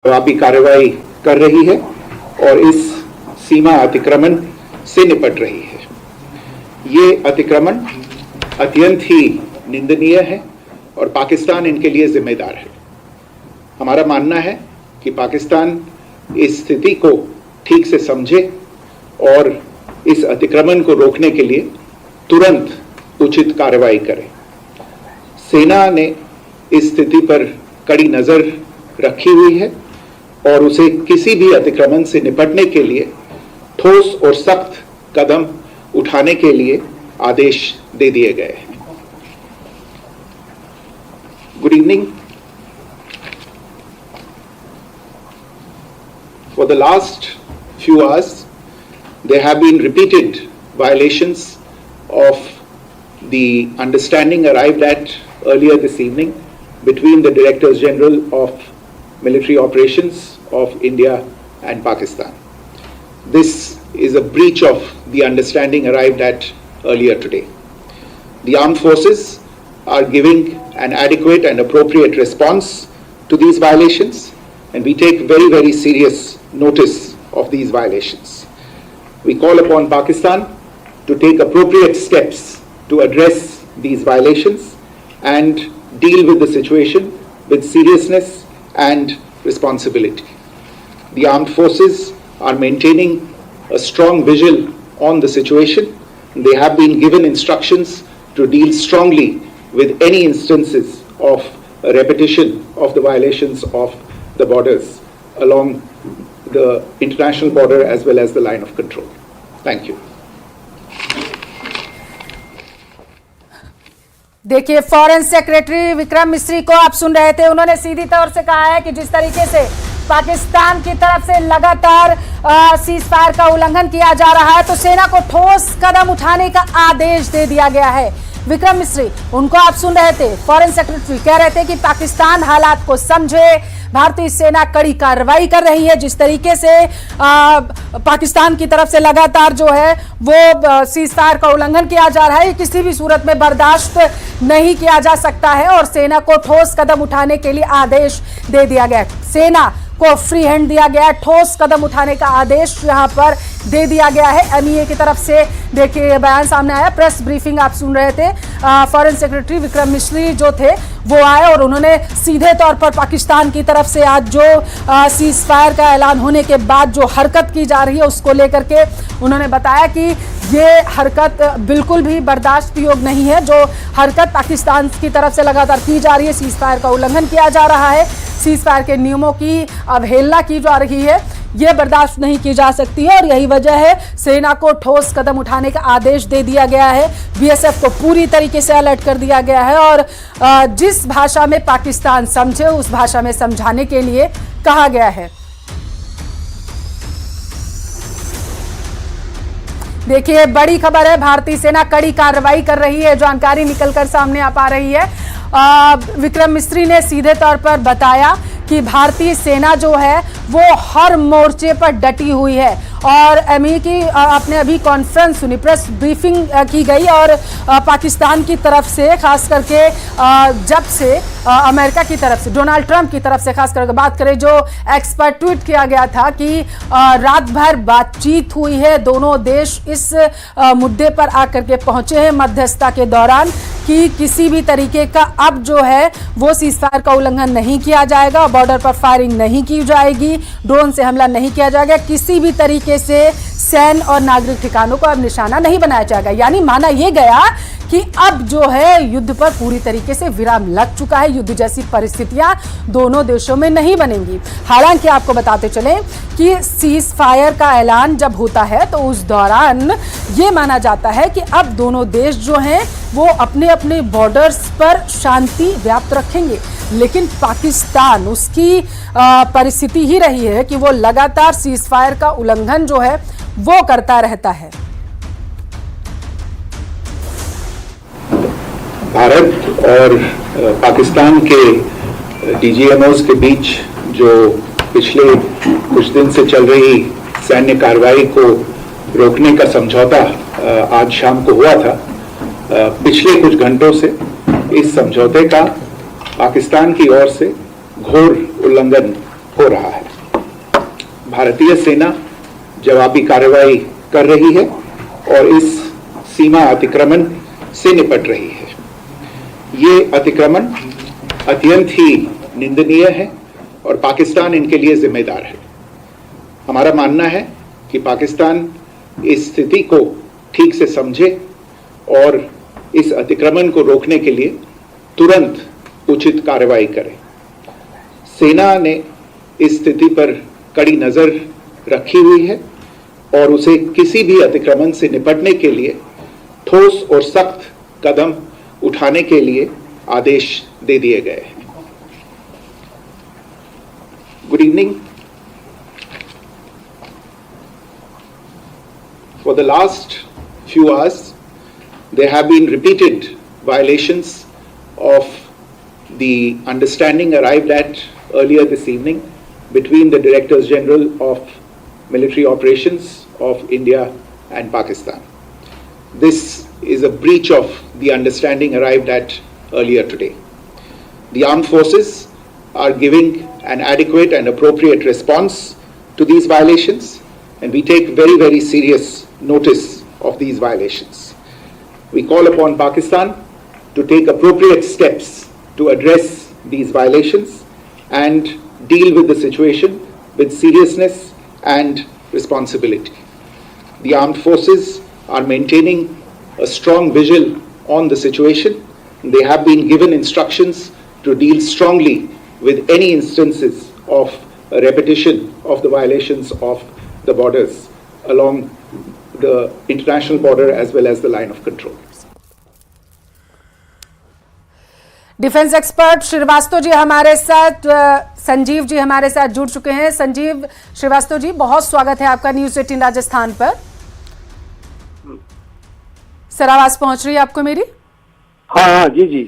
जवाबी कार्रवाई कर रही है और इस सीमा अतिक्रमण से निपट रही है। ये अतिक्रमण अत्यंत ही निंदनीय है और पाकिस्तान इनके लिए जिम्मेदार है। हमारा मानना है कि पाकिस्तान इस स्थिति को ठीक से समझे और इस अतिक्रमण को रोकने के लिए तुरंत उचित कार्रवाई करे। सेना ने इस स्थिति पर कड़ी नजर रखी हुई है और उसे किसी भी अतिक्रमण से निपटने के लिए ठोस और सख्त कदम उठाने के लिए आदेश दे दिए गए हैं। Good evening. For the last few hours, there have been repeated violations of the understanding arrived at earlier this evening between the Directors General of Military Operations of India and Pakistan. This is a breach of the understanding arrived at earlier today. The armed forces are giving an adequate and appropriate response to these violations, and we take very, very serious notice of these violations. We call upon Pakistan to take appropriate steps to address these violations and deal with the situation with seriousness and responsibility. The armed forces are maintaining a strong vigil on the situation. They have been given instructions to deal strongly with any instances of a repetition of the violations of the borders along the international border as well as the line of control. Thank you. देखिए, foreign secretary Vikram Misri को आप सुन रहे थे। उन्होंने सीधी तौर से कहा है कि जिस तरीके से पाकिस्तान की तरफ से लगातार सीज फायर का उल्लंघन किया जा रहा है, तो सेना को ठोस कदम उठाने का आदेश दे दिया गया है। विक्रम मिस्री, उनको आप सुन रहे थे। फॉरेन सेक्रेटरी कह रहे थे कि पाकिस्तान हालात को समझे, भारतीय सेना कड़ी कार्रवाई कर रही है। जिस तरीके से पाकिस्तान की तरफ से लगातार जो है वो सीज फायर का उल्लंघन किया जा रहा है, ये किसी भी सूरत में बर्दाश्त नहीं किया जा सकता है और सेना को ठोस कदम उठाने के लिए आदेश दे दिया गया। सेना को फ्री हैंड दिया गया, ठोस कदम उठाने का आदेश यहां पर दे दिया गया है। एमईए की तरफ से देखिए बयान सामने आया। प्रेस ब्रीफिंग आप सुन रहे थे। फॉरेन सेक्रेटरी विक्रम मिस्री जो थे वो आए और उन्होंने सीधे तौर पर पाकिस्तान की तरफ से आज जो सीज फायर का ऐलान होने के बाद जो हरकत की जा रही है उसको लेकर के उन्होंने बताया कि ये हरकत बिल्कुल भी बर्दाश्त योग्य नहीं है। जो हरकत पाकिस्तान की तरफ से लगातार की जा रही है, सीज फायर का उल्लंघन किया जा रहा है, सीज फायर के नियमों की अवहेलना की जा रही है, ये बर्दाश्त नहीं की जा सकती है और यही वजह है सेना को ठोस कदम उठाने का आदेश दे दिया गया है। बीएसएफ को पूरी तरीके से अलर्ट कर दिया गया है और जिस भाषा में पाकिस्तान समझे उस भाषा में समझाने के लिए कहा गया है। देखिए, बड़ी खबर है, भारतीय सेना कड़ी कार्रवाई कर रही है। जानकारी निकलकर सामने आ पा रही है। विक्रम मिस्री ने सीधे तौर पर बताया कि भारतीय सेना जो है वो हर मोर्चे पर डटी हुई है और एमई की आपने अभी कॉन्फ्रेंस सुनी, प्रेस ब्रीफिंग की गई और पाकिस्तान की तरफ से खास करके जब से अमेरिका की तरफ से डोनाल्ड ट्रंप की तरफ से खास करके बात करें, जो एक्सपर्ट ट्वीट किया गया था कि रात भर बातचीत हुई है, दोनों देश इस मुद्दे पर आकर के पहुंचे हैं मध्यस्थता के दौरान कि किसी भी तरीके का अब जो है वो सीज फायर का उल्लंघन नहीं किया जाएगा, बॉर्डर पर फायरिंग नहीं की जाएगी, ड्रोन से हमला नहीं किया जाएगा, किसी भी तरीके से सैन्य और नागरिक ठिकानों को अब निशाना नहीं बनाया जाएगा। यानी माना यह गया कि अब जो है युद्ध पर पूरी तरीके से विराम लग चुका है, युद्ध जैसी परिस्थितियां दोनों देशों में नहीं बनेंगी। हालांकि आपको बताते चलें कि सीज फायर का ऐलान जब होता है तो उस दौरान ये माना जाता है कि अब दोनों देश जो हैं वो अपने अपने बॉर्डर्स पर शांति व्याप्त रखेंगे, लेकिन पाकिस्तान उसकी परिस्थिति ही रही है कि वो लगातार सीज फायर का उल्लंघन जो है वो करता रहता है। भारत और पाकिस्तान के डीजीएमओस के बीच जो पिछले कुछ दिन से चल रही सैन्य कार्रवाई को रोकने का समझौता आज शाम को हुआ था, पिछले कुछ घंटों से इस समझौते का पाकिस्तान की ओर से घोर उल्लंघन हो रहा है। भारतीय सेना जवाबी कार्रवाई कर रही है और इस सीमा अतिक्रमण से निपट रही है। ये अतिक्रमण अत्यंत ही निंदनीय है और पाकिस्तान इनके लिए जिम्मेदार है। हमारा मानना है कि पाकिस्तान इस स्थिति को ठीक से समझे और इस अतिक्रमण को रोकने के लिए तुरंत उचित कार्रवाई करे। सेना ने इस स्थिति पर कड़ी नजर रखी हुई है और उसे किसी भी अतिक्रमण से निपटने के लिए ठोस और सख्त कदम उठाने के लिए आदेश दे दिए गए हैं। Good evening. For the last few hours, there have been repeated violations of the understanding arrived at earlier this evening between the Directors General of Military Operations of India and Pakistan. This is a breach of the understanding arrived at earlier today. The armed forces are giving an adequate and appropriate response to these violations, and we take very, very serious notice of these violations. We call upon Pakistan to take appropriate steps to address these violations and deal with the situation with seriousness and responsibility. The armed forces are maintaining a strong vigil on the situation. They have been given instructions to deal strongly with any instances of a repetition of the violations of the borders along the international border as well as the line of control. Defence expert Srivastava ji हमारे साथ, संजीव जी हमारे साथ जुड़ चुके हैं। संजीव श्रीवास्तव जी, बहुत स्वागत है आपका न्यूज़ 18 राजस्थान पर। सर, आवाज पहुंच रही है आपको मेरी? हाँ जी जी।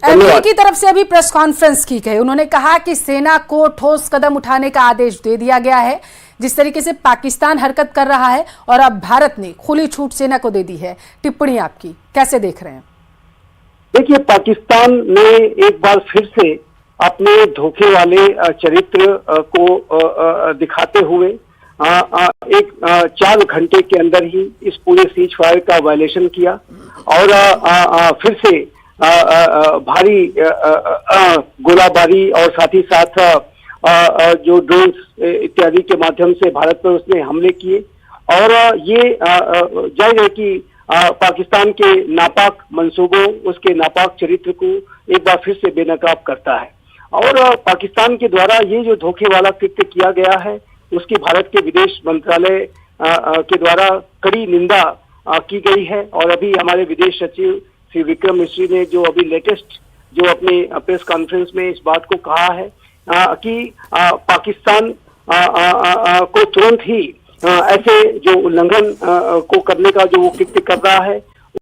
एमपी की तरफ से अभी प्रेस कॉन्फ्रेंस की गई। उन्होंने कहा कि सेना को ठोस कदम उठाने का आदेश दे दिया गया है। जिस तरीके से पाकिस्तान हरकत कर रहा है और अब भारत ने खुली छूट सेना को दे दी है, टिप्पणी आपकी कैसे देख रहे हैं? देखिए, पाकिस्तान ने एक बार फिर से अपने धोखे वाले चरित्र को दिखाते हुए एक 4 घंटे के अंदर ही इस पूरे सीज फायर का वायलेशन किया और फिर से भारी गोलाबारी और साथ ही साथ जो ड्रोन इत्यादि के माध्यम से भारत पर उसने हमले किए और ये जाहिर है कि पाकिस्तान के नापाक मंसूबों, उसके नापाक चरित्र को एक बार फिर से बेनकाब करता है। और पाकिस्तान के द्वारा ये जो धोखे वाला कृत्य किया गया है, उसकी भारत के विदेश मंत्रालय के द्वारा कड़ी निंदा की गई है। और अभी हमारे विदेश सचिव श्री विक्रम मिश्री ने जो अभी लेटेस्ट जो अपने प्रेस कॉन्फ्रेंस में इस बात को कहा है कि पाकिस्तान को तुरंत ही ऐसे जो उल्लंघन को करने का जो वो कृत्य कर रहा है